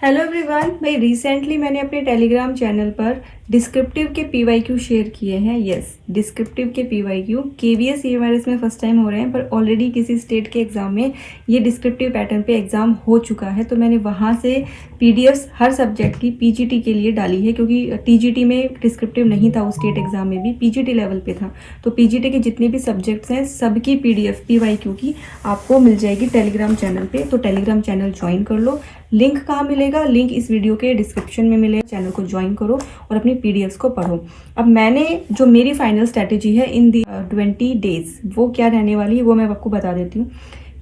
Hello everyone, भाई recently मैंने अपने टेलीग्राम चैनल पर डिस्क्रिप्टिव के पीवाईक्यू शेयर किए हैं। यस, डिस्क्रिप्टिव के पीवाईक्यू केवीएस ईएमआरएस में फर्स्ट टाइम हो रहे हैं, पर ऑलरेडी किसी स्टेट के एग्ज़ाम में ये डिस्क्रिप्टिव पैटर्न पे एग्ज़ाम हो चुका है। तो मैंने वहाँ से पीडीएफ्स हर सब्जेक्ट की पीजीटी के लिए डाली है, क्योंकि टीजीटी में डिस्क्रिप्टिव नहीं था उस स्टेट एग्ज़ाम में भी, पीजीटी लेवल पे था। तो पीजीटी के जितने भी सब्जेक्ट्स हैं सबकी पीडीएफ पीवाईक्यू की आपको मिल जाएगी टेलीग्राम चैनल पे। तो टेलीग्राम चैनल ज्वाइन कर लो। लिंक कहाँ मिलेगा? लिंक इस वीडियो के डिस्क्रिप्शन में मिलेगा। चैनल को ज्वाइन करो और अपनी पीडीएफ्स को पढ़ो। अब मैंने जो मेरी फाइनल स्ट्रैटेजी है इन दी 20 डेज, वो क्या रहने वाली है वो मैं आपको बता देती हूँ।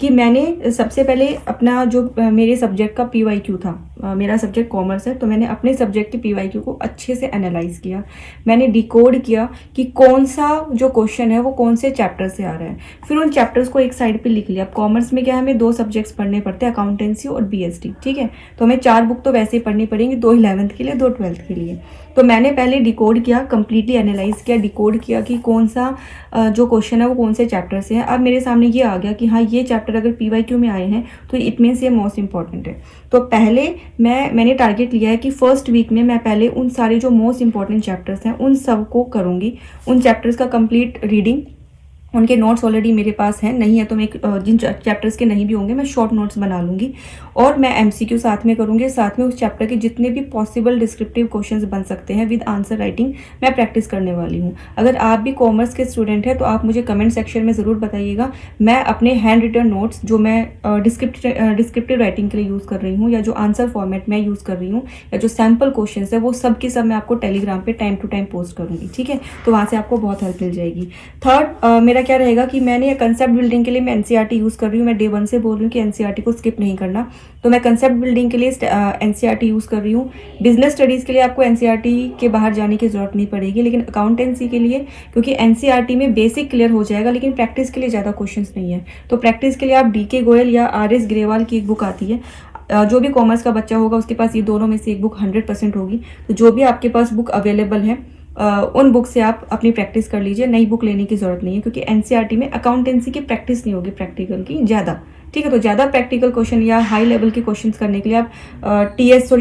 कि मैंने सबसे पहले अपना जो मेरे सब्जेक्ट का पीवाईक्यू था, मेरा सब्जेक्ट कॉमर्स है, तो मैंने अपने सब्जेक्ट के पीवाईक्यू को अच्छे से एनालाइज किया। मैंने डिकोड किया कि कौन सा जो क्वेश्चन है वो कौन से चैप्टर से आ रहा है। फिर उन चैप्टर्स को एक साइड पे लिख लिया। अब कॉमर्स में क्या है, हमें 2 सब्जेक्ट्स पढ़ने पड़ते हैं, अकाउंटेंसी और बीएसटी, ठीक है। तो हमें 4 बुक तो वैसे ही पढ़नी पड़ेंगी, 2 11th के लिए, 2 12th के लिए। तो मैंने पहले डिकोड किया, कंप्लीटली एनालाइज किया, डिकोड किया कि कौन सा जो क्वेश्चन है वो कौन से चैप्टर से है। अब मेरे सामने ये आ गया कि हाँ, ये चैप्टर अगर पीवाईक्यू में आए हैं तो इट मीन्स ये मोस्ट इंपॉर्टेंट है। तो पहले मैंने टारगेट लिया है कि फर्स्ट वीक में मैं पहले उन सारे जो मोस्ट इंपॉर्टेंट चैप्टर्स हैं उन सब को करूँगी। उन चैप्टर्स का कंप्लीट रीडिंग, उनके नोट्स ऑलरेडी मेरे पास हैं, नहीं है तो मैं जिन चैप्टर्स के नहीं भी होंगे मैं शॉर्ट नोट्स बना लूँगी। और मैं एमसीक्यू साथ में करूँगी, साथ में उस चैप्टर के जितने भी पॉसिबल डिस्क्रिप्टिव क्वेश्चंस बन सकते हैं विद आंसर राइटिंग मैं प्रैक्टिस करने वाली हूँ। अगर आप भी कॉमर्स के स्टूडेंट हैं तो आप मुझे कमेंट सेक्शन में ज़रूर बताइएगा। मैं अपने हैंड रिटन नोट्स जो मैं डिस्क्रिप्टिव राइटिंग के लिए यूज़ कर रही हूँ, या जो आंसर फॉर्मेट मैं यूज़ कर रही हूँ, या जो सैम्पल क्वेश्चन है, वो सब के सब मैं आपको टेलीग्राम पर टाइम टू टाइम पोस्ट करूँगी, ठीक है। तो वहाँ से आपको बहुत हेल्प मिल जाएगी। थर्ड मेरा क्या रहेगा कि मैंने कंसेप्ट बिल्डिंग के लिए मैं एनसीईआरटी यूज़ कर रही हूँ। मैं डे 1 से बोल रही हूँ कि एनसीईआरटी को स्किप नहीं करना। तो मैं कंसेप्ट बिल्डिंग के लिए एनसीईआरटी यूज़ कर रही हूँ। बिजनेस स्टडीज़ के लिए आपको एनसीईआरटी के बाहर जाने की ज़रूरत नहीं पड़ेगी, लेकिन अकाउंटेंसी के लिए, क्योंकि एनसीईआरटी में बेसिक क्लियर हो जाएगा, लेकिन प्रैक्टिस के लिए ज़्यादा क्वेश्चंस नहीं है। तो प्रैक्टिस के लिए आप डीके गोयल या आरएस ग्रेवाल की एक बुक आती है, जो भी कॉमर्स का बच्चा होगा उसके पास ये दोनों में से एक बुक 100% होगी। तो जो भी आपके पास बुक अवेलेबल है उन बुक से आप अपनी प्रैक्टिस कर लीजिए। नई बुक लेने की ज़रूरत नहीं है, क्योंकि एनसीईआरटी में अकाउंटेंसी की प्रैक्टिस नहीं होगी, प्रैक्टिकल की ज़्यादा, ठीक है। तो ज़्यादा प्रैक्टिकल क्वेश्चन या हाई लेवल के क्वेश्चंस करने के लिए आप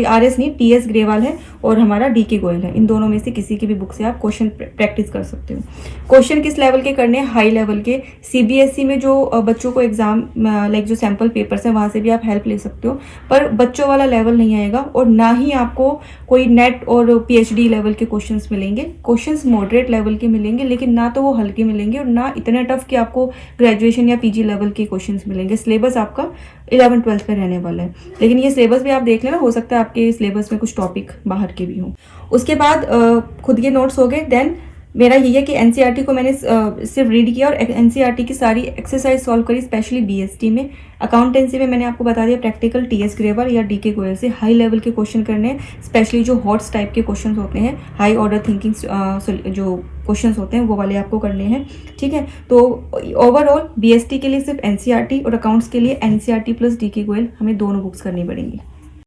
आरएस नहीं, टीएस ग्रेवाल है और हमारा डीके गोयल है, इन दोनों में से किसी की भी बुक से आप क्वेश्चन प्रैक्टिस कर सकते हो। क्वेश्चन किस लेवल के करने हैं? हाई लेवल के। सीबीएसई में जो बच्चों को एग्जाम लाइक जो सैम्पल पेपर्स हैं वहाँ से भी आप हेल्प ले सकते हो, पर बच्चों वाला लेवल नहीं आएगा, और ना ही आपको कोई नेट और पीएचडी लेवल के क्वेश्चंस मिलेंगे। क्वेश्चंस मॉडरेट लेवल के मिलेंगे, लेकिन ना तो वो हल्के मिलेंगे और ना इतने टफ कि आपको ग्रेजुएशन या पीजी लेवल के क्वेश्चंस मिलेंगे। सिलेबस आपका 11 12 में रहने वाला है, लेकिन ये सिलेबस भी आप देख लेना, हो सकता है आपके सिलेबस में कुछ टॉपिक बाहर के भी हों। उसके बाद खुद के नोट्स हो गए। देन मेरा ये है कि एनसीईआरटी को मैंने सिर्फ रीड किया और एनसीईआरटी की सारी एक्सरसाइज सॉल्व करी, स्पेशली बीएसटी में। अकाउंटेंसी में मैंने आपको बता दिया प्रैक्टिकल टीएस ग्रेवाल या डीके गोयल से हाई लेवल के क्वेश्चन करने हैं, स्पेशली जो हॉट्स टाइप के क्वेश्चन होते हैं, हाई ऑर्डर थिंकिंग जो क्वेश्चन होते हैं वो वाले आपको करने हैं, ठीक है। तो ओवरऑल बीएसटी के लिए सिर्फ एनसीईआरटी और अकाउंट्स के लिए एनसीईआरटी प्लस डीके गोयल हमें दोनों बुक्स करनी पड़ेंगी।